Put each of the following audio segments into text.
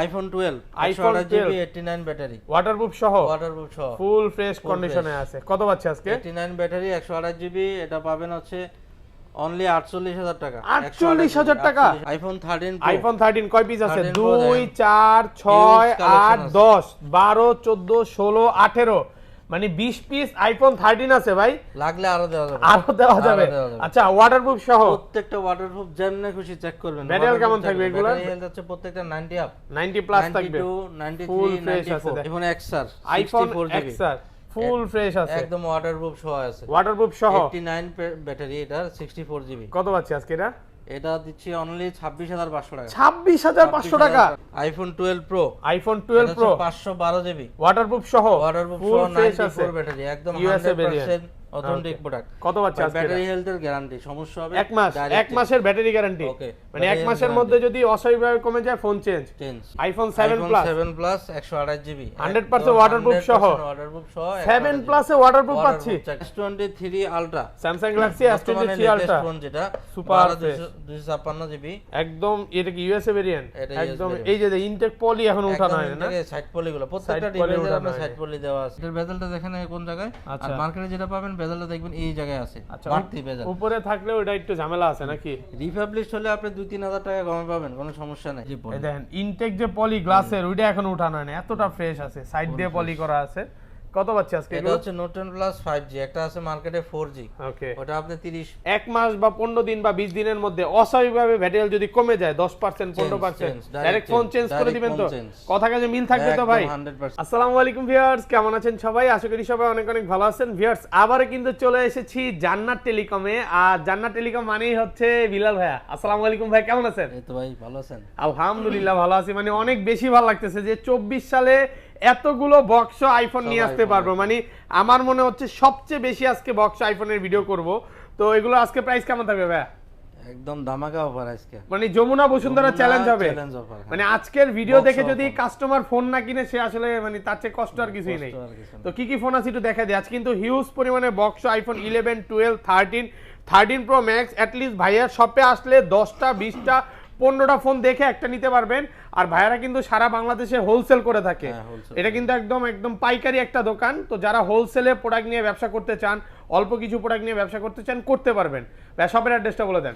IPhone 12 iPhone 128 GB 89 battery waterproof সহ full fresh কন্ডিশনে আছে। কত পাচ্ছে আজকে? 89 ব্যাটারি 128 জিবি, এটা পাবেন হচ্ছে অনলি 48000 টাকা। 48000 টাকা আইফোন 13 আইফোন 13 কয় পিস আছে? Pro 2 দেখেন। 4 6 8 আছে। 10 12 14 16 18 মানে 20 পিস আইফোন 13 আছে ভাই। লাগলে আরো দেওয়া যাবে। আরো দেওয়া যাবে। আচ্ছা ওয়াটারপ্রুফ সহ প্রত্যেকটা ওয়াটারপ্রুফ যেমনে খুশি চেক করবেন। ব্যাটারি কেমন থাকবে এগুলা? ব্যাটারি হেলথ আছে প্রত্যেকটা 90 আপ 90 প্লাস থাকবে। 92 ফুল 93 ফ্রেশ আছে 94 iPhone XR iPhone 64 GB XR full fresh আছে একদম ওয়াটারপ্রুফ সহ আছে। ওয়াটারপ্রুফ সহ 89 ব্যাটারি, এটা 64 জিবি। কত পাচ্ছি আজকে এটা? এটা দিচ্ছি অনলি 26500 টাকা। 26500 টাকা iPhone 12 pro iPhone 12 pro 512 GB waterproof সহ ওয়াটারপ্রুফ ফুল সহ ফ্রেশ আছে 94 ব্যাটারি, একদম USA 100% অথেন্টিক প্রোডাক্ট। কত পাচ্ছে আজকে? ব্যাটারি হেলথের গ্যারান্টি, সমস্যা হবে এক মাস, এক মাসের ব্যাটারি গ্যারান্টি। ওকে, মানে এক মাসের মধ্যে যদি অস্বাভাবিকভাবে কমে যায় phone change. IPhone 7 plus 7 plus 128 GB 100% waterproof সহ 7 প্লাসে ওয়াটারপ্রুফ পাচ্ছি। S23 ultra Samsung Galaxy S23 ultra phone, যেটা সুপার 256 জিবি একদম। এটা কি ইউএসএ ভেরিয়েন্ট? এটা একদম। এই যে ইনটেক পলি এখন উঠানো হয় না, সাইড পলিগুলো প্রত্যেকটা ডিভাইসের আপনার সাইড পলি দেওয়া আছে। এর বেজেলটা দেখেন কোন জায়গায়, আর মার্কেটে যেটা পাবেন বেজেলটা দেখবেন এই জায়গায় আছে। আচ্ছা, বাড়তি বেজেল উপরে থাকলে ওটা একটু ঝামেলা আছে নাকি? রিফাবলিশ হলে আপনি 2-3000 টাকা কমে পাবেন, কোনো সমস্যা নাই। এই দেখেন ইনটেক যে পলি গ্লাসের ওইটা এখন উঠানো হয় না, এতটা ফ্রেশ আছে, সাইড দিয়ে পলি করা আছে। কত পাচ্ছি আজকে? এটা হচ্ছে নোট 10 প্লাস 5G, একটা আছে মার্কেটে 4G। ওকে, ওটা আপনি 30 এক মাস বা 15 দিন বা 20 দিনের মধ্যে অস্বাভাবিকভাবে ব্যাটারি যদি কমে যায় 10% 15% ডাইরেক্ট ফোন চেঞ্জ করে দিবেন তো? কথা কাজে মিল থাকবে তো ভাই? 100%। আসসালামু আলাইকুম ভিউয়ার্স, কেমন আছেন সবাই? আশা করি সবাই অনেক অনেক ভালো আছেন। ভিউয়ার্স আবারো কিন্তু চলে এসেছি জান্নাত টেলিকমে। আর জান্নাত টেলিকম মানেই হচ্ছে বিলাল ভাইয়া। আসসালামু আলাইকুম ভাই, কেমন আছেন? এই তো ভাই, ভালো আছেন? আলহামদুলিল্লাহ ভালো আছি। মানে অনেক বেশি ভালো লাগতেছে যে 24 সালে এতগুলো বক্স আইফোন নিয়ে আসতে পারবো। মানে আমার মনে হচ্ছে সবচেয়ে বেশি আজকে বক্স আইফোনের ভিডিও করব। তো এগুলো আজকে প্রাইস কেমন থাকবে ভাই? একদম ধামাকা অফার আজকে, মানে যমুনা বসুন্ধরা চ্যালেঞ্জ হবে। মানে আজকের ভিডিও দেখে যদি কাস্টমার ফোন না কিনে সে আসলে মানে তার চেয়ে কষ্ট আর কিছুই নেই। তো কি কি ফোন আছে একটু দেখা দিই। আজ কিন্তু হিউজ পরিমাণে box iPhone 11 12 13 pro max at least ভাইয়ার শপে আসলে 10টা 20টা 15টা ফোন দেখে একটা নিতে পারবেন। আর ভাইয়ারা কিন্তু সারা বাংলাদেশে হোলসেল করে থাকে। এটা কিন্তু একদম একদম পাইকারি একটা দোকান। তো যারা হোলসেলে প্রোডাক্ট নিয়ে ব্যবসা করতে চান, অল্প কিছু প্রোডাক্ট নিয়ে ব্যবসা করতে চান, করতে পারবেন। ভাই শপের অ্যাড্রেসটা বলে দেন।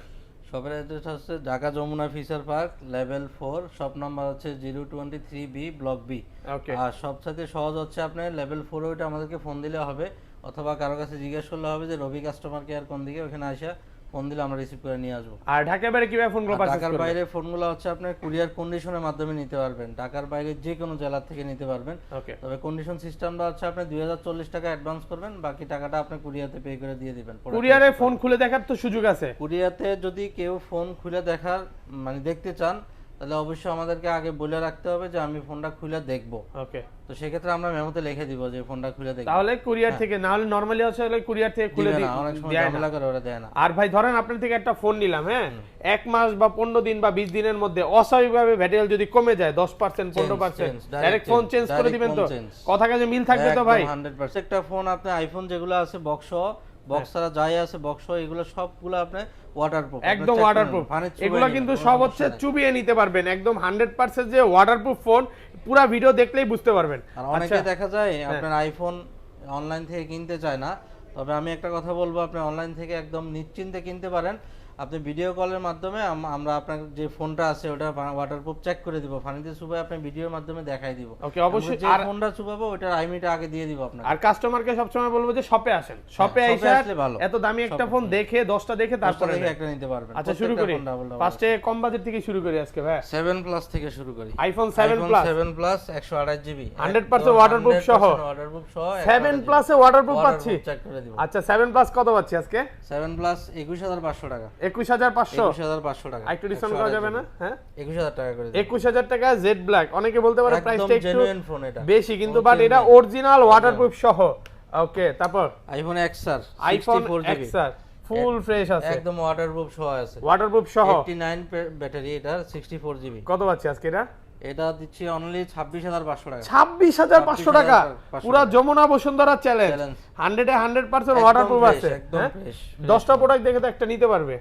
শপের অ্যাড্রেস হচ্ছে Dhaka Jamuna future park level 4, shop number হচ্ছে 023B ব্লক বি। ওকে, আর সবচেয়ে সহজ হচ্ছে আপনি লেভেল 4 ওইটা আমাদেরকে ফোন দিলে হবে, অথবা কারো কাছে জিজ্ঞেস করলে হবে যে রবি কাস্টমার কেয়ার কোন দিকে, ওখানে আসা ফোন দিলে আমরা রিসিভ করে নিয়ে আসবো। আর ঢাকার বাইরে কিভাবে ফোনগুলো পারচেজ করবেন? ঢাকার বাইরে ফোনগুলো হচ্ছে আপনি কুরিয়ার কন্ডিশনের মাধ্যমে নিতে পারবেন, ঢাকার বাইরে যে কোনো জেলা থেকে নিতে পারবেন। ওকে, তবে কন্ডিশন সিস্টেমটা হচ্ছে আপনি 2040 টাকা অ্যাডভান্স করবেন, বাকি টাকাটা আপনি কুরিয়াতে পে করে দিয়ে দিবেন। কুরিয়ারে ফোন খুলে দেখার তো সুযোগ আছে? কুরিয়াতে যদি কেউ ফোন খুলে দেখার মানে দেখতে চান, তাহলে অবশ্যই আমাদেরকে আগে বলে রাখতে হবে যে আমি ফোনটা খুলে দেখবো। ওকে, তো সেক্ষেত্রে আমরা মেমোতে লিখে দিব যে ফোনটা খুলে দেখব। তাহলে কুরিয়ার থেকে, না হলে নরমালি আসলে কুরিয়ার থেকে খুলে দিই না, অনেক সময় ঝামেলা করে ওরা দেয় না। আর ভাই ধরেন আপনার থেকে একটা ফোন নিলাম, হ্যাঁ, এক মাস বা 15 দিন বা 20 দিনের মধ্যে অস্বাভাবিকভাবে ব্যাটারি যদি কমে যায় 10% 15% ডাইরেক্ট ফোন চেঞ্জ করে দিবেন তো? কথা কাজে মিল থাকবে তো ভাই? 100%। একটা ফোন আপনি আইফোন যেগুলো আছে বক্স বক্সারা যাই আছে বক্স, এগুলো সবগুলো আপনি ওয়াটারপ্রুফ, একদম ওয়াটারপ্রুফ। এগুলো কিন্তু সব হচ্ছে চুবিয়ে নিতে পারবেন, একদম 100% যে ওয়াটারপ্রুফ ফোন, পুরো ভিডিও দেখলেই বুঝতে পারবেন। আর অনেকে দেখা যায় আপনার আইফোন অনলাইন থেকে কিনতে চায় না, তবে আমি একটা কথা বলবো, আপনি অনলাইন থেকে একদম নিশ্চিন্তে কিনতে পারেন। আপনি ভিডিও কলের মাধ্যমে আমরা আপনার যে ফোনটা আছে ওটা ওয়াটারপ্রুফ চেক করে দিব, পানিতে চুবাই আপনি ভিডিওর মাধ্যমে দেখাই দিব। ওকে, অবশ্যই। যে ফোনটা চুবাবো ওটার আইমিটা আগে দিয়ে দিব আপনাকে। আর কাস্টমারকে সবসময় বলবো যে শপে আসেন, শপে আসলে ভালো, এত দামি একটা ফোন দেখে 10টা দেখে তারপরে একটা নিতে পারবেন। আচ্ছা শুরু করি, ফার্স্টে কম বাজেট থেকে শুরু করি আজকে ভাই। 7 প্লাস থেকে শুরু করি। আইফোন 7 প্লাস 128 জিবি 100% ওয়াটারপ্রুফ সহ 7 প্লাসে ওয়াটারপ্রুফ পাচ্ছি। চেক করে দিব। আচ্ছা 7 প্লাস কত পাচ্ছি আজকে? 7 প্লাস 21500 টাকা। 21500 টাকা। একটু ডিসকাউন্ট করা যাবে না? হ্যাঁ 21000 টাকা করে দিন। 21000 টাকা জেড ব্ল্যাক। অনেকে বলতে পারে প্রাইসটা একটু জেনুইন ফোন, এটা বেশি, কিন্তু বাট এটা অরিজিনাল ওয়াটারপ্রুফ সহ। ওকে, তারপর iPhone XR iPhone 64 GB XR full fresh আছে, একদম ওয়াটারপ্রুফ সহ আছে। ওয়াটারপ্রুফ সহ 89 ব্যাটারি, এটা 64 জিবি। কত পাচ্ছি আজকে এটা? এটা দিচ্ছি অনলি 26500 টাকা। 26500 টাকা পুরো যমুনা বসুন্ধরা চ্যালেঞ্জ, 100% ওয়াটারপ্রুফ আছে। 10টা প্রোডাক্ট দেখে তো একটা নিতে পারবে।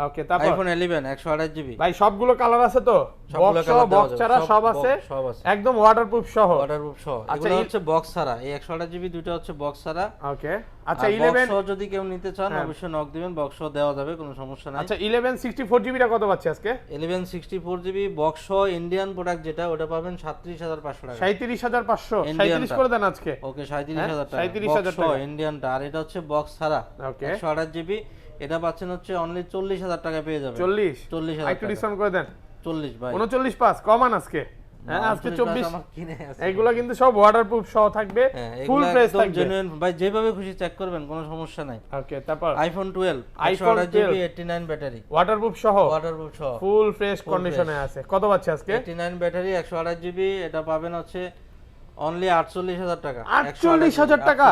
ওকে, তারপর আইফোন 11 128 জিবি ভাই সবগুলো কালার আছে তো? সবগুলো বক্স colour দেওয়া বক্স যাবে, ছাড়া সব সব box, আছে, সব আছে। একদম ওয়াটারপ্রুফ সহ। ওয়াটারপ্রুফ সহ। আচ্ছা, এগুলো হচ্ছে বক্স ছাড়া, এই 128 জিবি দুটো হচ্ছে বক্স ছাড়া। ওকে, আচ্ছা আর 11 বক্স সহ যদি কেউ নিতে চান অবশ্যই নক দিবেন, বক্স সহ দেওয়া যাবে, কোনো সমস্যা নাই। আচ্ছা 11 64 জিবিটা কত পাচ্ছি আজকে? 11 64 জিবি বক্স সহ ইন্ডিয়ান প্রোডাক্ট যেটা, ওটা পাবেন 37500 টাকা। 37500, Indian 37 করে দেন আজকে। ওকে 37000 টাকা। 37,000 বক্স সহ টাকা। ইন্ডিয়ানটা, আর এটা হচ্ছে বক্স ছাড়া ওকে, 128 জিবি, এটা পাচ্ছেন হচ্ছে অনলি 40000 টাকা পেয়ে যাবেন। 40 একটু ডিসকাউন্ট করে দেন। 40 ভাই, 39 পাস কমান আজকে। হ্যাঁ আজকে 24। আমার কিনে আছে। এগুলো কিন্তু সব ওয়াটারপ্রুফ সহ থাকবে, ফুল ফ্রেশ থাকবে। জেনুইন ভাই, যেভাবে খুশি চেক করবেন, কোনো সমস্যা নাই। ওকে, তারপর iPhone 12 iPhone 128 GB 89 battery, waterproof সহ ওয়াটারপ্রুফ সহ ফুল ফ্রেশ কন্ডিশনে আছে। কত পাচ্ছি আজকে? 89 ব্যাটারি 128 জিবি, এটা পাবেন হচ্ছে অনলি 48000 টাকা। 48000 টাকা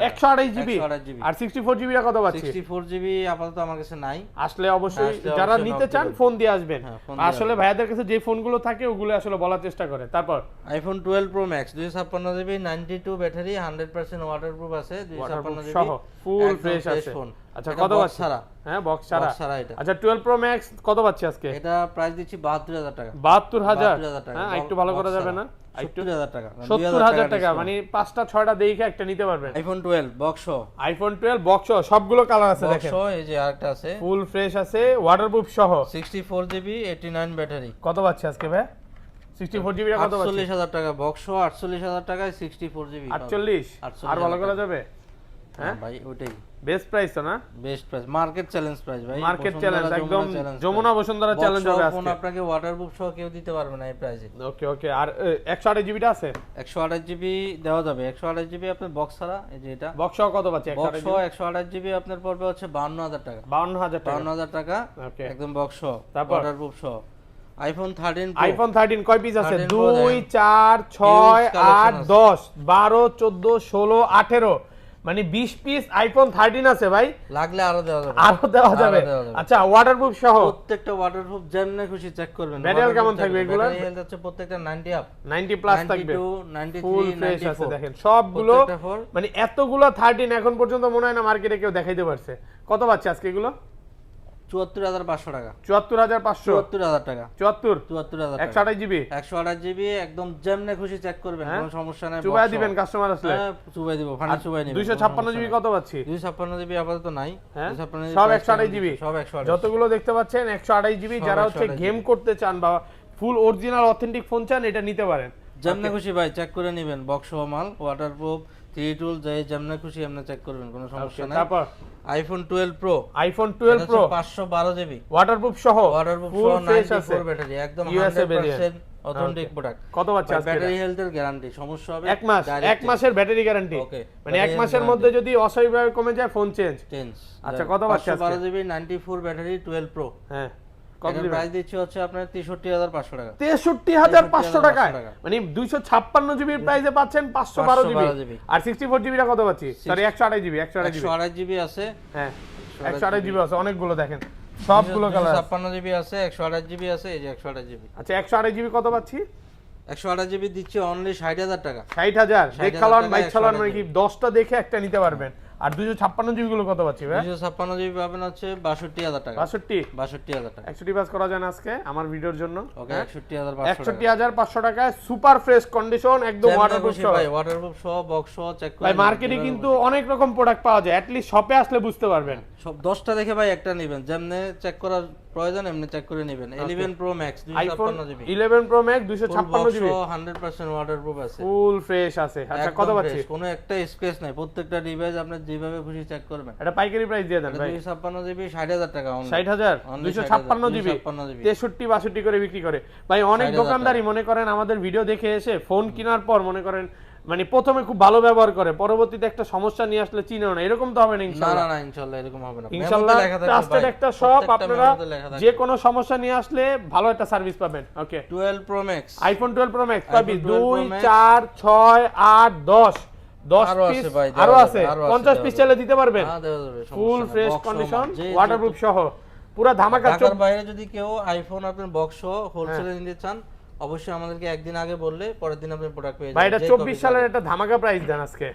128 জিবি, 128 জিবি। আর 64 জিবিটা কত পাচ্ছি? 64 জিবি আপাতত আমার কাছে নাই। আসলে অবশ্যই আসলে যারা অবশ্যই নিতে knock চান দিবেন। ফোন দিয়ে আসবেন। হ্যাঁ, ফোন দিয়ে আসলে ভাইয়াদের কাছে যে ফোনগুলো থাকে ওগুলো আসলে বলার চেষ্টা করে। তারপর iPhone 12 pro max 256 GB 92 battery 100% waterproof আছে, 256 জিবি সহ ফুল ফ্রেশ আছে। ফোন। আচ্ছা এটা কত box পাচ্ছি? ছাড়া, হ্যাঁ বক্স ছাড়া। box ছাড়া এটা। আচ্ছা 12 প্রো ম্যাক্স কত পাচ্ছি আজকে? এটা প্রাইস দিচ্ছি 72000 টাকা। 72000 টাকা। হ্যাঁ একটু ভালো করা যাবে না? একটু 70000 টাকা। 70000 টাকা, মানে 5টা 6টা দেখে একটা নিতে পারবেন। আইফোন 12 বক্স সহ, আইফোন 12 বক্স সহ সবগুলো কালার আছে বক্স দেখেন, সহ এই যে আরেকটা আছে ফুল ফ্রেশ আছে, ওয়াটারপ্রুফ সহ। 64 জিবি 89 ব্যাটারি, কত পাচ্ছি আজকে ভাই? 64 জিবিটা কত পাচ্ছি? 48000 টাকা। বক্স সহ 48000 টাকায় 64 জিবি 48 আর ভালো করা যাবে? হ্যাঁ ভাই, ওইটাই বেস্ট প্রাইস তো না? Best price, market challenge price ভাই। মার্কেট বসুন্ধরা, চ্যালেঞ্জ, একদম Jamuna challenge Jamuna price। Bashundhara Box challenge সহ হবে ফোন আজকে। আপনাকে ওয়াটারপ্রুফ সহ কেউ দিতে পারবে না এই প্রাইসে। ওকে ওকে, আর 128 জিবিটা আছে? 128 জিবি দেওয়া যাবে, 128 জিবি আপনার বক্স ছাড়া, এই যে এটা বক্স সহ কত পাচ্ছি? বক্স সহ 128 জিবি আপনার পড়বে হচ্ছে 52000 টাকা। 52000 টাকা। 52000 টাকা ওকে, একদম বক্স সহ, তারপর? ওয়াটারপ্রুফ সহ। আইফোন 13 Pro, আইফোন 13 কয় পিস আছে? 13 Pro 2 দেখেন। 4 6 Huge 8 collection 10 12 14 16 18, মানে 20 পিস আইফোন 13 আছে ভাই। লাগলে আরো দেওয়া যাবে, আরো দেওয়া যাবে। দেওয়া যাবে। আচ্ছা ওয়াটারপ্রুফ সহ প্রত্যেকটা ওয়াটারপ্রুফ যেমনে খুশি চেক করবেন। Battery কেমন থাকবে এগুলো? ব্যাটারি হেলথ হচ্ছে প্রত্যেকটা 90 আপ, 90 প্লাস থাকবে, 92 93 ফুল ফ্রেশ আছে 94 দেখেন সবগুলো। প্রত্যেকটা ফোন। মানে এতগুলো 13 এখন পর্যন্ত মনে হয় না মার্কেটে কেউ দেখাইতে পারছে। কত পাচ্ছে আজকে এগুলো? 74500 টাকা। 74500, 74000 টাকা। 74 74000 টাকা। 128 জিবি 128 জিবি একদম যেমনে খুশি চেক করবেন, কোনো সমস্যা নাই। চুবাই দিবেন কাস্টমার আসলে। হ্যাঁ চুবাই দিব, ফানি চুবাই নিবেন। 256 জিবি কত পাচ্ছি? 256 জিবি আপাতত নাই। হ্যাঁ 256 সব price 128 জিবি, সব 128। যতগুলো দেখতে পাচ্ছেন 128 জিবি। সব যারা হচ্ছে 128 গেম করতে চান বা ফুল অরিজিনাল অথেন্টিক ফোন চান, এটা নিতে পারেন। যেমনে খুশি ভাই চেক করে নেবেন, বক্স সহ মাল, ওয়াটারপ্রুফ, 3 টুল, যাই যেমনে খুশি এমনি চেক করবেন, কোনো সমস্যা নাই। তারপর iPhone 12 pro, iPhone 12 pro 512 GB waterproof সহ, ওয়াটারপ্রুফ ফুল সহ, ফ্রেশ আছে, 94 ব্যাটারি, একদম USA 100% অথেন্টিক প্রোডাক্ট। কত পাচ্ছে আজকে? ব্যাটারি হেলথের গ্যারান্টি, সমস্যা হবে 1 মাস, 1 মাসের ব্যাটারি গ্যারান্টি। ওকে, মানে 1 মাসের মধ্যে যদি অস্বাভাবিকভাবে কমে যায় ফোন চেঞ্জ। আচ্ছা কত পাচ্ছে আজকে? 512 জিবি 94 ব্যাটারি 12 প্রো। হ্যাঁ কত এটার দিবেন? প্রাইস দিচ্ছি হচ্ছে আপনার 63500 টাকা। 63500 টাকায়, মানে 256 জিবির প্রাইসে পাচ্ছেন 512 জিবি। আর 64 জিবিটা কত পাচ্ছি? Sorry 128 GB, 128 GB. 128 জিবি আছে, হ্যাঁ 128 জিবি আছে, অনেকগুলো দেখেন সবগুলো কালার। 56 জিবি আছে, 128 জিবি আছে, এই যে 128 জিবি। আচ্ছা 128 জিবি কত পাচ্ছি? 128 জিবি দিচ্ছি অনলি 60000 টাকা। 60000 60,000 দেখালাম টাকা, বাইক চালান, মানে 128 কি 10টা দেখে একটা নিতে পারবেন। আর 256 জিবি গুলো কত পাচ্ছি ভাই? 256 জিবি পাবেন হচ্ছে 62000 টাকা। 62 টাকা। 61 পাস করা যায় না আজকে আমার ভিডিওর জন্য? ওকে 61500 টাকা। 61500 টাকায় সুপার ফ্রেশ কন্ডিশন, একদম ওয়াটারপ্রুফ সহ। ভাই ওয়াটারপ্রুফ সহ, বক্স সহ চেক করে ভাই মার্কেটে কিন্তু অনেক রকম প্রোডাক্ট পাওয়া যায়, অ্যাট লিস্ট শপে আসলে বুঝতে পারবেন। সব 10টা দেখে ভাই একটা নেবেন, যেমনে চেক করার প্রয়োজন এমনি চেক করে নেবেন। 11 pro max iPhone 256 GB, 11 pro max 256 GB, 100% waterproof আছে, ফুল ফ্রেশ আছে। আচ্ছা কত একদম পাচ্ছি? fresh, কোনো একটা স্ক্র্যাচ নাই, প্রত্যেকটা ডিভাইস আপনি যেভাবে খুশি চেক করবেন। এটা পাইকারি প্রাইস দিয়ে দেন ভাই। 256 জিবি 60000 টাকা অনলি। 60000 256 জিবি 63 62 করে বিক্রি করে ভাই। অনেক 60,000 দোকানদারই মনে করেন আমাদের ভিডিও দেখে এসে ফোন কেনার পর মনে করেন মানে প্রথমে খুব ভালো ব্যবহার করে, পরবর্তীতে একটা সমস্যা নিয়ে আসলে চিনেও না। এরকম তো হবে না না ইনশাআল্লাহ। না না ইনশাআল্লাহ এরকম হবে না। ইনশাআল্লাহ ট্রাস্টেড একটা শপ, আপনারা যে কোনো সমস্যা নিয়ে আসলে ভালো একটা সার্ভিস পাবেন। ওকে 12 pro max, iPhone 12 pro max পাবি iPhone 12 Pro 2 Max 4 6 8 10 আরো পিস আছে ভাই, আরো দেওয়া আছে, যাবে, আরো আছে, 50 পিস চাইলে দিতে পারবেন। হ্যাঁ দেওয়া যাবে, ফুল সমস্যা ফ্রেশ নাই। Box সহ কন্ডিশন, যে ওয়াটারপ্রুফ সহ পুরো ধামাকা। ঢাকার বাইরে যদি কেউ আইফোন আপনার বক্স সহ হোলসেলে হ্যাঁ। নিতে চান, অবশ্যই আমাদেরকে একদিন আগে বললে পরের দিন আপনি প্রোডাক্ট পেয়ে ভাই যাবেন। এটা 24 সালের একটা ধামাকা প্রাইস দেন আজকে।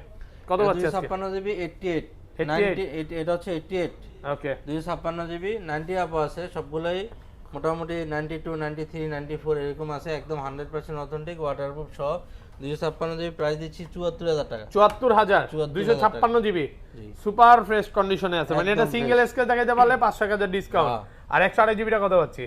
কত পাচ্ছি আজকে? 256 জিবি 88 এটা হচ্ছে 88 ওকে 256 জিবি 90 আপও আছে, সবগুলাই মোটামুটি 92 93 94 এরকম আছে, একদম 100% অথেন্টিক ওয়াটারপ্রুফ সহ। 256 জিবি প্রাইস দিচ্ছি 74,000 টাকা। 74,000 256 জিবি সুপার ফ্রেশ কন্ডিশনে আছে, মানে এটা সিঙ্গেল স্ক্র্যাচ দেখাইতে পারলে 500 টাকা ডিসকাউন্ট। আর 128 জিবিটা কত পাচ্ছি?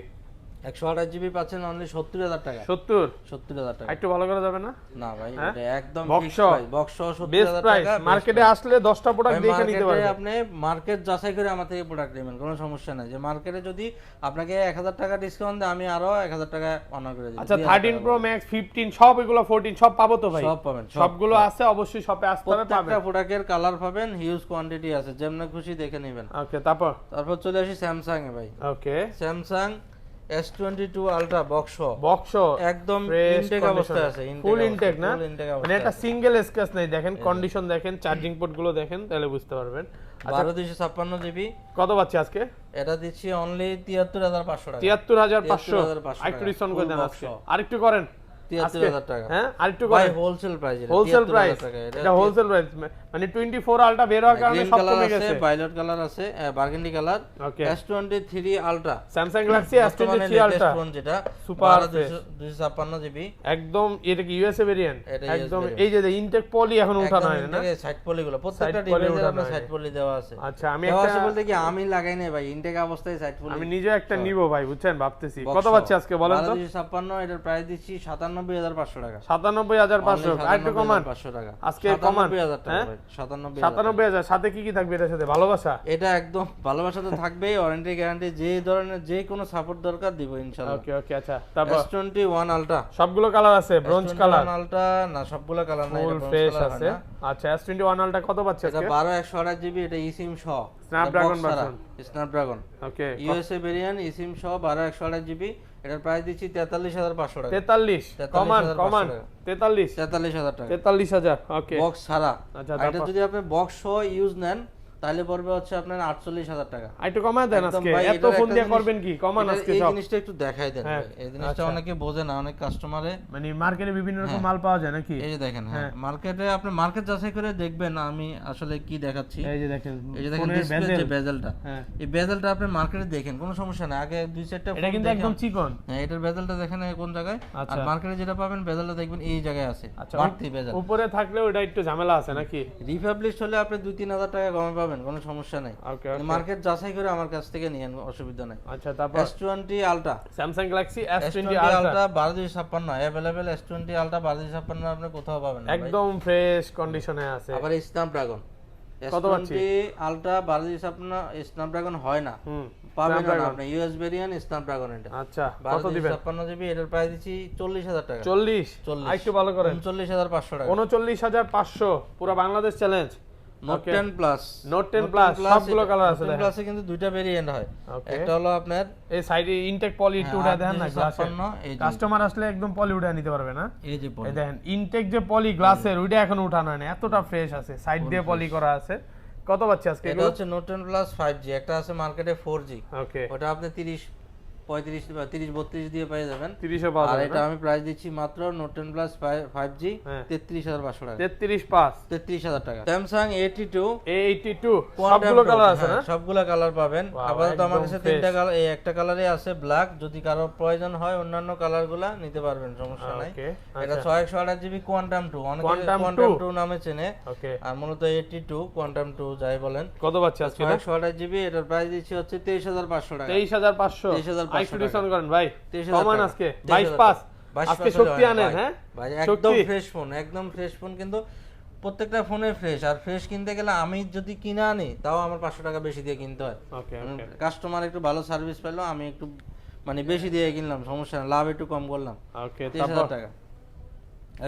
128 জিবি পাচ্ছেন অনলি 70,000 টাকা। 70,000 টাকা। একটু ভালো করে যাবে না? না ভাই, এটা একদম বক্স বক্স বেস্ট 70,000 প্রাইস। টাকা। মার্কেটে আসলে 10টা প্রোডাক্ট দেখে নিতে পারবেন। আপনি মার্কেট যাচাই করে আমার থেকে প্রোডাক্ট নেবেন, কোনো সমস্যা নাই। যে মার্কেটে যদি আপনাকে 1000 টাকা ডিসকাউন্ট দেয়, আমি আরো 1000 টাকা অনার করে দিই। আচ্ছা 13 প্রো ম্যাক্স 15 সব এগুলো 14 সব পাবো তো ভাই? সব পাবেন, সবগুলো আছে, অবশ্যই শপে আসতে হবে, পাবেন। প্রত্যেকটা প্রোডাক্টের কালার পাবেন, হিউজ কোয়ান্টিটি আছে, যেমন খুশি দেখে নেবেন। ওকে তারপর চলে আসি স্যামসাং এ ভাই। ওকে স্যামসাং S22 আলট্রা বক্স একদম ইনটেক অবস্থায় আছে, ফুল ইনটেক না, মানে এটা সিঙ্গেল স্ক্র্যাচ নাই। দেখেন কন্ডিশন দেখেন, চার্জিং পোর্ট গুলো দেখেন, তাহলে বুঝতে পারবেন। 12256 জিবি কত পাচ্ছি আজকে? এটা দিচ্ছি অনলি 73,500 টাকা। 73,500 আরেকটু ডিসকাউন্ট করে দেন আজকে, আরেকটু করেন 73,000 টাকা। হ্যাঁ আরেকটু ভাই করেন। হোলসেল প্রাইস, হোলসেল প্রাইস, এটা হোলসেল প্রাইস, মানে 24 আলট্রা বের হওয়ার কারণে সব কমে গেছে। ভায়োলেট কালার আছে, বার্গেন্ডি কালার। ওকে S23 ultra Samsung Galaxy S23 ultra phone, যেটা সুপার 256 জিবি একদম। এটা কি ইউএসএ ভেরিয়েন্ট? একদম এই যে ইনটেক পলি এখন উঠানো হয় না, সাইড পলি গুলো প্রত্যেকটা ডিভাইসে আপনার সাইড পলি দেওয়া আছে। আচ্ছা আমি একটা বলতে কি আমি লাগাই নাই ভাই, ইনটেক অবস্থায় সাইড পলি আমি নিজে একটা নিব ভাই, বুঝছেন, ভাবতেছি কত পাচ্ছি আজকে বলেন তো? 256, এটার প্রাইস দিচ্ছি 97,500 টাকা। 97,500 আরেকটু কমান 500 টাকা আজকে কমান। 97,000 টাকা ভাই, 97,000 সাথে কি কি থাকবে এটার সাথে? ভালোবাসা, এটা একদম ভালোবাসা তো থাকবেই, ওয়ারেন্টি গ্যারান্টি, যে ধরনের যে কোনো সাপোর্ট দরকার দিব ইনশাআল্লাহ। ওকে ওকে আচ্ছা তারপর S21 আলট্রা সবগুলো কালার আছে, ব্রোঞ্জ কালার আলট্রা না, সবগুলো কালার না, ফুল এটা ফ্রেশ ব্রোঞ্জ আছে। আচ্ছা S21 আলট্রা কত পাচ্ছি এটা আজকে? 12/128 জিবি, এটা eSIM সহ স্ন্যাপড্রাগন ভার্সন, স্ন্যাপড্রাগন ওকে ইউএসএ ভেরিয়েন্ট eSIM সহ 12/128 জিবি, এটার প্রাইস দিচ্ছি 43,500 টাকা। 43 কমান 43 43,000 টাকা 43,000 ওকে বক্স ছাড়া। আচ্ছা এটা যদি আপনি বক্স সহ ইউজ নেন তাহলে পড়বে হচ্ছে আপনার 48,000 টাকা। একটু কমায় দেন আজকে, এত ফোন দিয়ে করবেন কি, কমান আজকে সব। এই জিনিসটা একটু দেখাই দেন ভাই, এই জিনিসটা অনেকে বোঝে না, অনেক কাস্টমারে, মানে মার্কেটে বিভিন্ন রকম মাল পাওয়া যায় নাকি? এই যে দেখেন, হ্যাঁ মার্কেটে আপনি মার্কেট যাচাই করে দেখবেন আমি আসলে কি দেখাচ্ছি। এই যে দেখেন ডিসপ্লে যে বেজেলটা, এই বেজেলটা আপনি মার্কেটে দেখেন, কোনো সমস্যা নাই, আগে দুই চারটা এটা কিন্তু একদম চিকন। হ্যাঁ এটার বেজেলটা দেখেন কোন জায়গায়, আর মার্কেটে যেটা পাবেন বেজেলটা দেখবেন এই জায়গায় আছে, বাড়তি বেজেল। উপরে থাকলে ওটা একটু ঝামেলা আছে নাকি? রিফাবলিশড হলে আপনি 2-3 হাজার টাকা কমে পাবেন, কোনো সমস্যা নাই। মার্কেট যাচাই করে আমার কাছ থেকে নিয়েন, অসুবিধা নাই। আচ্ছা তারপর S20 ultra, Samsung Galaxy S20 ultra 12,256 available. S20 ultra 12,256 আপনি কোথাও পাবেন না, একদম ফ্রেশ কন্ডিশনে আছে। আবার স্ন্যাপড্রাগন কত পাচ্ছি? S20 আলট্রা 12,256 স্ন্যাপড্রাগন হয় না, পাবেন না আপনি, ইউএস ভেরিয়েন্ট স্ন্যাপড্রাগন। এটা আচ্ছা কত দিবেন? 12,256 জিবি, এটার প্রাইস দিচ্ছি 40,000 টাকা। 40 একটু ভালো করেন, 39,500 টাকা। 39,500 পুরো Bangladesh challenge. Note 10 plus, note 10 plus সবগুলো কালার আছে। নোট প্লাসে কিন্তু দুইটা ভেরিয়েন্ট হয়, একটা হলো আপনার এই সাইডে ইনটেক পলি একটু উঠা দেন না, গ্লাসে 8,256 কাস্টমার আসলে একদম পলি উঠা নিতে পারবে না। এই যে পলি, এই দেখেন ইনটেক যে পলি গ্লাসের ওইটা এখন উঠানো হয় না, এতটা ফ্রেশ আছে, সাইড দিয়ে পলি করা আছে। কত পাচ্ছি আজকে? এটা হচ্ছে নোট 10 প্লাস 5G, একটা আছে মার্কেটে 4G, ওকে ওটা আপনি 30-35 বা 30-32 দিয়ে পেয়ে যাবেন। 30 পাওয়া আর যাবে। এটা আমি প্রাইস দিচ্ছি মাত্র নোট 10 প্লাস 5G 33,500 টাকা। 33,500 টাকা। স্যামসাং A82 সবগুলো কালার আছে না? সবগুলো কালার পাবেন। আপাতত আমার কাছে তিনটা কালার, এই একটা কালারই আছে ব্ল্যাক, যদি কারো প্রয়োজন হয় অন্যান্য কালারগুলো নিতে পারবেন, সমস্যা নাই। এটা 628 জিবি কোয়ান্টাম 2, অনেকে কোয়ান্টাম 2 নামে চেনে, আর মূলত 82 কোয়ান্টাম 2 যাই বলেন। কত পাচ্ছি আজকে? 628 জিবি, এটার প্রাইস দিচ্ছি হচ্ছে 23,500 টাকা। 23,500 একটু ডিসকাউন্ট করেন ভাই, কমান আজকে 22,500 আজকে শক্তি আনেন। হ্যাঁ ভাই একদম ফ্রেশ ফোন, একদম ফ্রেশ ফোন, কিন্তু প্রত্যেকটা ফোনে ফ্রেশ। আর ফ্রেশ কিনতে গেলে আমি যদি কিনে আনি তাও আমার 500 টাকা বেশি দিয়ে কিনতে হয়। কাস্টমার একটু ভালো সার্ভিস পেলো, আমি একটু মানে বেশি দিয়ে কিনলাম, সমস্যা না, লাভ একটু কম করলাম। 23,000 টাকা।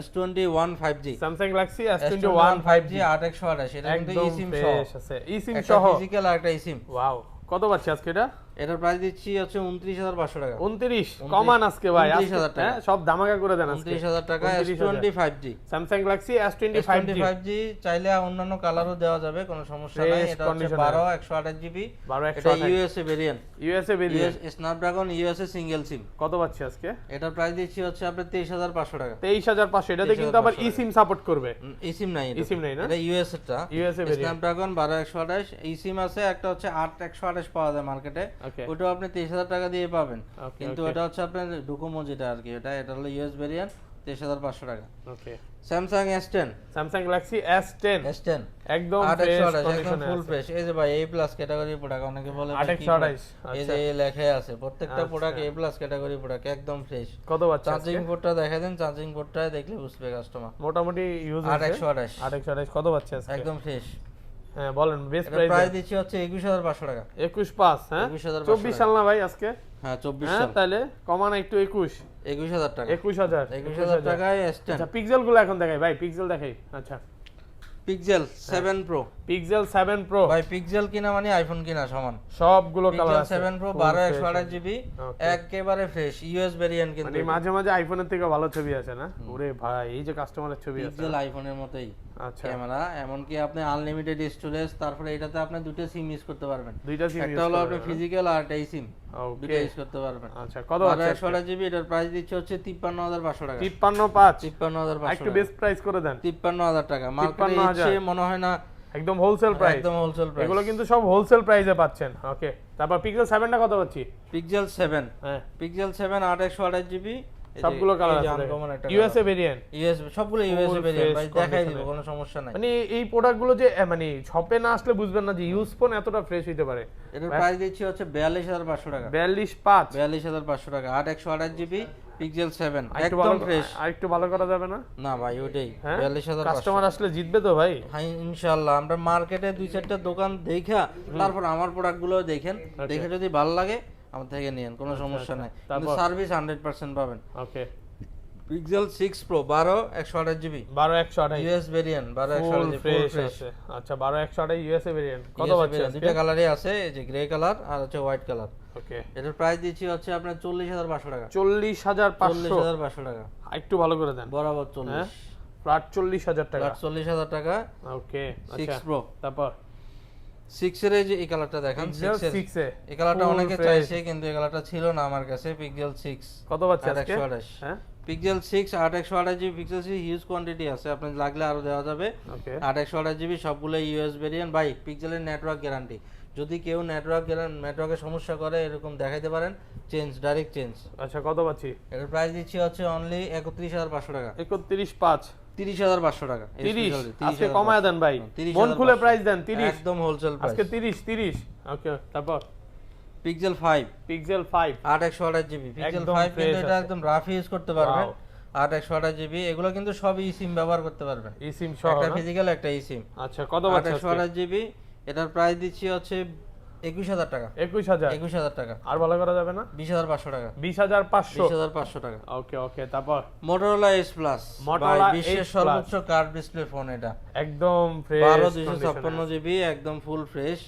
S21 5G, Samsung Galaxy S21 5G 8/128, এটা কিন্তু eSIM সহ আছে, eSIM সহ ফিজিক্যাল আর একটা eSIM। ওয়াও, কত পাচ্ছি আজকে এটা? এটার প্রাইস দিচ্ছি হচ্ছে 29,500 টাকা। 29 কমান আজকে ভাই, 29,000 টাকা। সব ধামাকা করে দেন আজকে। 29,000 টাকা S20 5G, Samsung Galaxy S20 S20 5G চাইলে অন্যান্য কালারও দেওয়া যাবে, কোনো সমস্যা নাই। এটা হচ্ছে 12 128 জিবি, এটা USA variant, Snapdragon USA single SIM. কত পাচ্ছি আজকে? এটার প্রাইস দিচ্ছি হচ্ছে আপনার 23,500 টাকা। 23,500, এটাতে কিন্তু আবার eSIM সাপোর্ট করবে। eSIM নাই, eSIM নাই না, এটা ইউএসএ টা, ইউএসএ ভেরিয়েন্ট। স্ন্যাপড্রাগন 12 128, eSIM আছে একটা হচ্ছে 8 128 পাওয়া যায় মার্কেটে, ওটাও আপনি 23,000 টাকা দিয়ে পাবেন। কিন্তু এটা হচ্ছে আপনার ডোকোমো যেটা আর কি, এটা হলো ইউএস ভেরিয়েন্ট, 23,500 টাকা। ওকে, Samsung S10, Samsung Galaxy S10 একদম 8 ফ্রেশ 128 একদম কন্ডিশনে ফুল আছে। ফ্রেশ। এই যে ভাই A+ ক্যাটাগরি প্রোডাক্ট, অনেকে বলে 8 128, এই যে লেখা আছে প্রত্যেকটা প্রোডাক্ট A+ ক্যাটাগরি প্রোডাক্ট, একদম ফ্রেশ। কত পাচ্ছি? চার্জিং পোর্টটা দেখা দেন, চার্জিং পোর্টটা দেখলে বুঝবে কাস্টমার। মোটামুটি ইউজ 8 128 8 128 কত পাচ্ছি আজকে? একদম ফ্রেশ। হ্যাঁ বলেন, বেস্ট প্রাইস প্রাইস দিচ্ছি হচ্ছে 21,500 টাকা। 21.5, হ্যাঁ 21,500 24 সাল না ভাই আজকে? হ্যাঁ 24 হ্যাঁ সাল। তাহলে কমান একটু 21,000 টাকা। 21,000 টাকায় S10। আচ্ছা পিক্সেল গুলো এখন দেখাই ভাই, পিক্সেল দেখাই। আচ্ছা পিক্সেল 7 Pro, পিক্সেল 7 Pro ভাই পিক্সেল কিনা মানে আইফোন কিনা সমান। সবগুলো কালার পিক্সেল আছে। 7 Pro 12 128 জিবি, Okay. একেবারে ফ্রেশ ইউএস ভেরিয়েন্ট কিন্তু। মানে মাঝে মাঝে আইফোনের থেকে ভালো ছবি আছে না? ওরে ভাই এই যে কাস্টমারের ছবি আছে। পিক্সেল আইফোনের মতোই আচ্ছা ক্যামেরা, এমনকি আপনি আনলিমিটেড স্টোরেজ, তারপরে এটাতে আপনি দুটো সিম ইউজ করতে পারবেন। দুইটা সিম একটা হলো আপনার ফিজিক্যাল আর একটা সিম, ওকে দুটো ইউজ করতে পারবেন। আচ্ছা কত আছে? 128 জিবি, এটার প্রাইস দিচ্ছে হচ্ছে 53,500 টাকা। 53.5 53,500 একটু বেস্ট প্রাইস করে দেন। 53,000 টাকা মার্কেটে 53,000 এসে মনে হয় না, একদম হোলসেল প্রাইস, একদম হোলসেল প্রাইস। এগুলো কিন্তু সব হোলসেল প্রাইসে পাচ্ছেন। ওকে, তারপর পিক্সেল 7 টা কত পাচ্ছি? পিক্সেল 7, হ্যাঁ পিক্সেল 7 8 128 জিবি, সবগুলো কালার আছে, ইউএসএ ভেরিয়েন্ট, সবগুলো ইউএসএ ভেরিয়েন্ট ভাই, দেখাই দিব কোনো সমস্যা নাই। মানে এই প্রোডাক্টগুলো যে মানে শপে না আসলে বুঝবেন না যে ইউজ ফোন এতটা ফ্রেশ হইতে পারে। এটার প্রাইস দিচ্ছি হচ্ছে 42,500 টাকা। 42.5 42,500 টাকা, 8 128 জিবি, পিক্সেল 7 একটু একদম ফ্রেশ। আর একটু ভালো করা যাবে না? না ভাই ওইটাই হ্যাঁ 42,500। কাস্টমার আসলে জিতবে তো ভাই? হ্যাঁ ইনশাআল্লাহ। আমরা মার্কেটে দুই চারটা দোকান দেখা তারপর আমার প্রোডাক্টগুলো দেখেন, দেখে যদি ভালো লাগে আমার থেকে নিয়েন, কোনো সমস্যা নাই, কিন্তু সার্ভিস 100% পাবেন। Okay, Pixel 6 Pro 12 128 GB, 12 128 US variant, 12 128 GB full fresh. আচ্ছা 12 128 ইউএসএ ভেরিয়েন্ট কত পাচ্ছেন? দুটো কালারই আছে, এই যে গ্রে কালার আর হচ্ছে হোয়াইট কালার। ওকে, এটার প্রাইস দিচ্ছি হচ্ছে আপনার 40,500 টাকা। 40,500 40,500 টাকা একটু ভালো করে দেন, বরাবর 40, ফ্ল্যাট 40,000 টাকা। 40,000 টাকা। ওকে 6 আচ্ছা Pro, তারপর 6 এর এই যে এই কালারটা দেখেন, 6 এ এই কালারটা Full অনেকে fresh। চাইছে কিন্তু এই কালারটা ছিল না আমার কাছে। পিক্সেল 6 কত পাচ্ছেন আজকে? 828, হ্যাঁ pixel 6 8 128 GB, pixel 6 huge quantity আছে, আপনি লাগলে আরো দেওয়া যাবে। ওকে 8 128 জিবি সবগুলো ইউএস ভেরিয়েন্ট। ভাই পিক্সেলের নেটওয়ার্ক গ্যারান্টি, যদি কেউ নেটওয়ার্কের সমস্যা করে এরকম দেখাইতে পারেন, চেঞ্জ, ডাইরেক্ট চেঞ্জ। আচ্ছা কত পাচ্ছি? এটার প্রাইস দিচ্ছি হচ্ছে অনলি 31,500 টাকা। 31.5 30,500 টাকা। 30 আজকে কমায় দেন ভাই, মন খুলে প্রাইস দেন। 30 একদম হোলসেল প্রাইস আজকে 30। ওকে তারপর পিক্সেল 5 পিক্সেল 5 8 128 জিবি, পিক্সেল একদম 5 কিন্তু fresh এটা আছে। একদম রাফ ইউজ করতে পারবেন। Wow। 8 128 জিবি, এগুলো কিন্তু সব সিম ব্যবহার করতে পারবেন, eSIM সহ একটা না? ফিজিক্যাল একটা সিম। আচ্ছা কত 8 পাচ্ছেন? 128 জিবি, এটার প্রাইস দিচ্ছি হচ্ছে 21,000 টাকা। 21,000 21,000 টাকা, আর ভালো করা যাবে না? 20,500 টাকা। 20,500 20,500 টাকা। ওকে তারপর মোটরোলা এস প্লাস, Motorola বিশ্বের Edge সর্বোচ্চ কার্ভ ডিসপ্লে ফোন এটা, একদম ফ্রেশ 12 256 জিবি, একদম ফুল ফ্রেশ।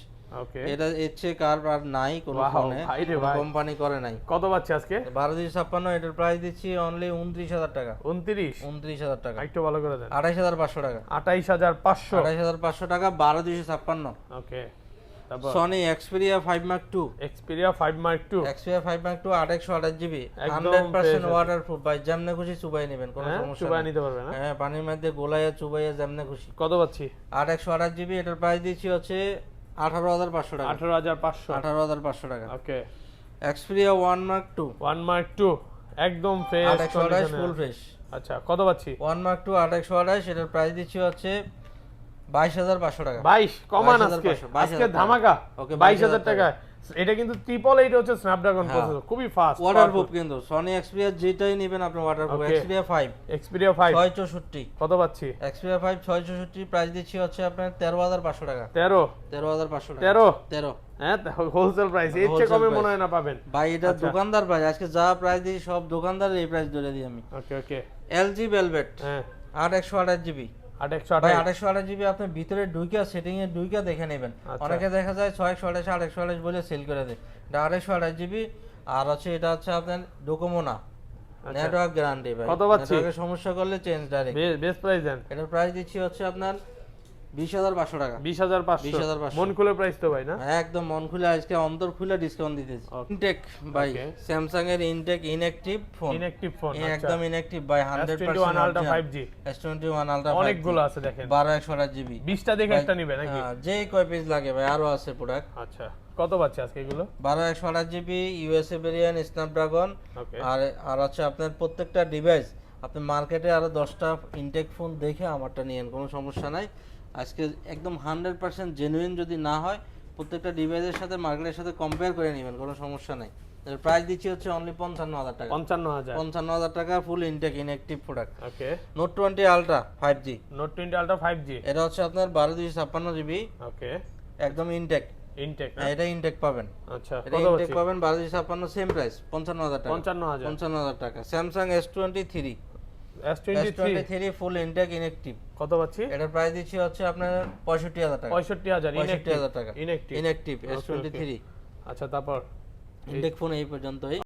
ওকে এটা এর চেয়ে কার্ভ আর নাই কোন Wow, ফোনে, ভাই রে ভাই। কোম্পানি করে নাই। কত পাচ্ছে আজকে? 12 256, এটার প্রাইস দিচ্ছি অনলি 29,000 টাকা। 29 টাকা। একটু ভালো করে দেন। 28,500 টাকা। 28,500 28,500 টাকা, 12 256। ওকে তারপর Sony Xperia 5 Mark II, Xperia 5 Mark II Xperia 5 Mark II 8 128 GB, একদম 100% fresh ওয়াটারপ্রুফ, ভাই যেমনে খুশি চুবাই নেবেন, কোনো সমস্যা চুবাই নেই। নিতে পারবে না? হ্যাঁ পানির মধ্যে গোলাইয়া চুবাইয়া যেমনে খুশি। কত পাচ্ছি? 8 128 জিবি, এটার প্রাইস দিচ্ছি হচ্ছে 18,500 টাকা। 18,500 18,500 টাকা। ওকে Xperia 1 Mark II 1 Mark II একদম ফ্রেশ 8 128 ফুল ফ্রেশ। আচ্ছা কত পাচ্ছি? 1 Mark II 8 128, এটার প্রাইস দিচ্ছি হচ্ছে 22,500 টাকা। 22 কমান আজকে, 22,500 আজকে ধামাকা। ওকে 22,000 টাকা। এটা কিন্তু 888 হচ্ছে স্ন্যাপড্রাগন প্রসেসর, খুবই ফাস্ট, ওয়াটারপ্রুফ কিন্তু সনি Xperia যেটাই নেবেন আপনি ওয়াটারপ্রুফ। Okay. Xperia 5 Xperia 5 664, কত পাচ্ছি? Xperia 5 664, প্রাইস দিচ্ছি হচ্ছে আপনার 13,500 টাকা। 13,500 টাকা। 13 হ্যাঁ হোলসেল প্রাইস, এর চেয়ে কমে মনে হয় না পাবেন ভাই। এটা দোকানদার প্রাইস, আজকে যা প্রাইস দিই সব দোকানদার এই প্রাইস ধরে দিই আমি। ওকে LG Velvet হ্যাঁ 8 128 জিবি, ভাই 828 828 জিবি আপনি ভিতরে ঢুইকা সেটিং এ ঢুইকা দেখে নেবেন। অনেকে দেখা যায় 628 828 বলে সেল করে দেয়। এটা 828 জিবি আর হচ্ছে এটা হচ্ছে আপনার ডোকোমো না, নেটওয়ার্ক গ্যারান্টি ভাই। কত পাচ্ছি? নেটওয়ার্কে সমস্যা করলে চেঞ্জ ডাইরেক্ট। বেস্ট প্রাইস দেন। এটার প্রাইস দিচ্ছি হচ্ছে আপনার 20500 টাকা। 20500 20500 মন খুলে প্রাইস তো ভাই না? একদম মন খুলে আজকে অন্তর খুলে ডিসকাউন্ট দিতেছি। ইনটেক ভাই, স্যামসাং এর intact inactive phone. Inactive phone, আচ্ছা একদম ইনঅ্যাকটিভ ভাই, 100% S21 Ultra 5G, S21 Ultra 5G অনেকগুলো আছে দেখেন। 12/128 জিবি। 20টা দেখে একটা নিবে নাকি? যে কয় পিস লাগে ভাই, আরো আছে প্রোডাক্ট। আচ্ছা কত পাচ্ছে আজকে এগুলো? 12/128 জিবি ইউএসএ ভেরিয়েন্ট স্ন্যাপড্রাগন। ওকে, আর হচ্ছে আপনার প্রত্যেকটা ডিভাইস আপনি মার্কেটে আরো 10টা ইনটেক ফোন দেখে আমারটা নিয়েন, কোনো সমস্যা নাই। আজকে একদম 100% জেনুইন যদি না হয়, প্রত্যেকটা ডিভাইসের সাথে মার্কেটের সাথে কম্পেয়ার করে নেবেন, কোনো সমস্যা নাই। এর প্রাইস দিচ্ছি হচ্ছে অনলি 55000 টাকা। 55000 টাকা full intact inactive product. Okay, Note 20 Ultra 5G। Note 20 Ultra 5G, এটা হচ্ছে আপনার 12256 জিবি, ওকে একদম ইনটেক। ইনটেক না? এটা ইনটেক পাবেন। আচ্ছা এটা কত ইনটেক পাচ্ছি? পাবেন 12256, সেম প্রাইস 55000 টাকা। 55000 টাকা। স্যামসাং S23 S23 ফুল ইনটেক ইনঅ্যাকটিভ কত পাচ্ছি? এটার প্রাইস দিচ্ছি হচ্ছে আপনার 65000 টাকা। 65000 টাকা ইনঅ্যাকটিভ ইনঅ্যাকটিভ S23। আচ্ছা তারপর ইনটেক ফোন এই পর্যন্তই।